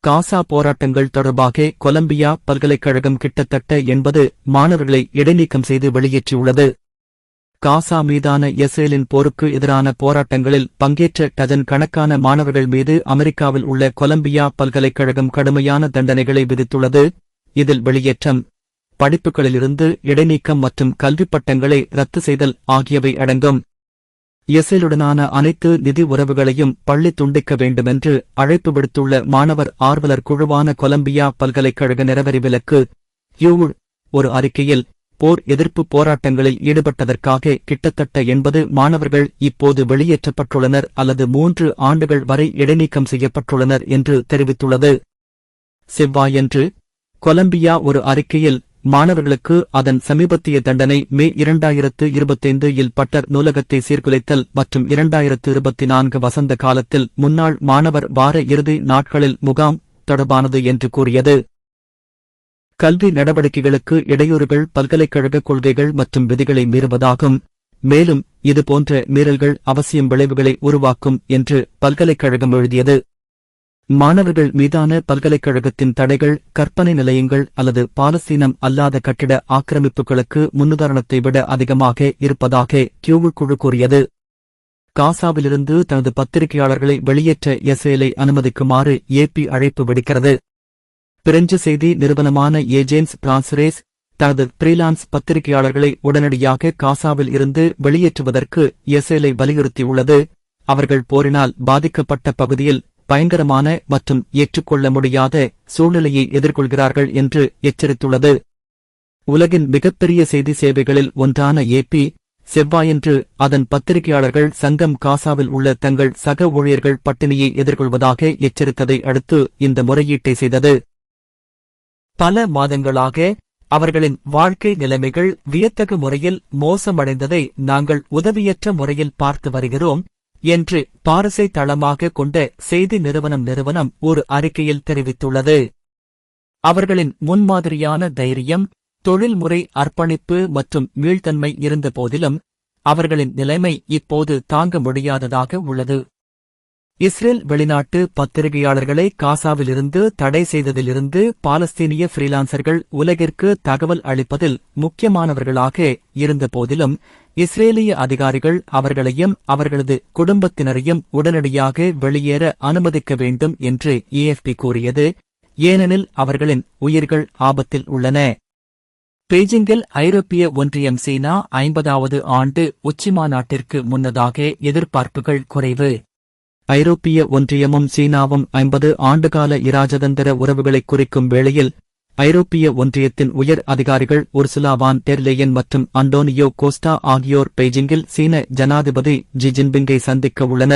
காசா போராட்டங்கள் தொடர்பாக கொலம்பியா பல்கலைக்கழகம் கிட்டத்தட்ட 80 மாணவர்களை இடைநீக்கம் செய்து வெளியேற்றியுள்ளது. காசா மீதான இஸ்ரேலின் போருக்கு எதிரான போராட்டங்களில் பங்கேற்ற டஜன் கணக்கான மாணவர்கள் மீது அமெரிக்காவில் உள்ள கொலம்பியா பல்கலைக்கழகம் கடுமையான தண்டனைகளை விதித்துள்ளது. இதில் வெளியேற்றம், படிப்புகளிலிருந்து இடைநீக்கம் மற்றும் கல்விப் பட்டங்களை ரத்து செய்தல் ஆகியவை அடங்கும். இஸ்ரேலுடனான அனைத்து நிதி உறவுகளையும் பள்ளி துண்டிக்க வேண்டுமென்று அழைப்பு விடுத்துள்ள மாணவர் ஆர்வலர் குழுவான கொலம்பியா பல்கலைக்கழக நிறவரி விலக்கு யூ ஒரு அறிக்கையில், போர் எதிர்ப்பு போராட்டங்களில் ஈடுபட்டதற்காக கிட்டத்தட்ட 80 மாணவர்கள் இப்போது வெளியேற்றப்பட்டுள்ளனர் அல்லது 3 ஆண்டுகள் வரை இடைநீக்கம் செய்யப்பட்டுள்ளனர் என்று தெரிவித்துள்ளது. செவ்வாயன்று கொலம்பியா ஒரு அறிக்கையில், மாணவர்களுக்கு அதன் சமீபத்திய தண்டனை மே 2025 இல் பட்டர் நூலகத்தை சீர்குலைத்தல் மற்றும் 2024 வசந்த காலத்தில் முன்னாள் மாணவர் வார இறுதி நாட்களில் முகாம் தொடர்பானது என்று கூறியது. கல்வி நடவடிக்கைகளுக்கு இடையூறுகள் பல்கலைக்கழக கொள்கைகள் மற்றும் விதிகளை மீறுவதாகும், மேலும் இதுபோன்ற மீறல்கள் அவசியம் விளைவுகளை உருவாக்கும் என்று பல்கலைக்கழகம் எழுதியது. மாணவர்கள் மீதான பல்கலைக்கழகத்தின் தடைகள் கற்பனை நிலையங்கள் அல்லது பாலஸ்தீனம் அல்லாத கட்டிட ஆக்கிரமிப்புகளுக்கு முன்னுதாரணத்தை விட அதிகமாக இருப்பதாக கியூ குழு கூறியது. காசாவிலிருந்து தனது பத்திரிகையாளர்களை வெளியேற்ற இஸ்ரேலை அனுமதிக்குமாறு ஏபி அழைப்பு விடுக்கிறது. பிரெஞ்சு செய்தி நிறுவனமான ஏஜென்ஸ் பிரான்சரேஸ் தனது ஃப்ரீலான்ஸ் பத்திரிகையாளர்களை உடனடியாக காசாவில் இருந்து வெளியேற்றுவதற்கு இஸ்ரேலை வலியுறுத்தியுள்ளது. அவர்கள் போரினால் பாதிக்கப்பட்ட பகுதியில் பயங்கரமான மற்றும் ஏற்றுக்கொள்ள முடியாத சூழ்நிலையை எதிர்கொள்கிறார்கள் என்று எச்சரித்துள்ளது. உலகின் மிகப்பெரிய செய்தி சேவைகளில் ஒன்றான ஏபி செவ்வாயன்று அதன் பத்திரிகையாளர்கள் சங்கம் காசாவில் உள்ள தங்கள் சக ஊழியர்கள் பட்டினியை எதிர்கொள்வதாக எச்சரித்ததை அடுத்து இந்த முறையீட்டை செய்தது. பல மாதங்களாக அவர்களின் வாழ்க்கை நிலைமைகள் வியத்தகு முறையில் மோசமடைந்ததை நாங்கள் உதவியற்ற முறையில் பார்த்து வருகிறோம் என்று பாரிஸை தளமாக கொண்ட செய்தி நிறுவனம் ஒரு அறிக்கையில் தெரிவித்துள்ளது. அவர்களின் முன்மாதிரியான தைரியம், தொழில்முறை அர்ப்பணிப்பு மற்றும் மீள்தன்மை இருந்த போதிலும் அவர்களின் நிலைமை இப்போது தாங்க முடியாததாக உள்ளது. இஸ்ரேல் வெளிநாட்டு பத்திரிகையாளர்களை காசாவிலிருந்து தடை செய்ததிலிருந்து பாலஸ்தீனிய ஃப்ரீலான்சர்கள் உலகிற்கு தகவல் அளிப்பதில் முக்கியமானவர்களாக இருந்த போதிலும் இஸ்ரேலிய அதிகாரிகள் அவர்களையும் அவர்களது குடும்பத்தினரையும் உடனடியாக வெளியேற அனுமதிக்க வேண்டும் என்று ஏஎஃப்பி கூறியது, ஏனெனில் அவர்களின் உயிர்கள் ஆபத்தில் உள்ளன. பெய்ஜிங்கில் ஐரோப்பிய ஒன்றியம் சீனா 50வது ஆண்டு உச்சிமாநாட்டிற்கு முன்னதாக எதிர்பார்ப்புகள் குறைவு. ஐரோப்பிய ஒன்றியமும் சீனாவும் 50 ஆண்டுகால இராஜதந்திர உறவுகளைக் குறிக்கும் வேளையில் ஐரோப்பிய ஒன்றியத்தின் உயர் அதிகாரிகள் உர்சுலா வான் டெர் லேயன் மற்றும் அண்டோனியோ கோஸ்டா ஆகியோர் பெய்ஜிங்கில் சீன ஜனாதிபதி ஜி ஜின்பிங்கை சந்திக்க உள்ளனர்.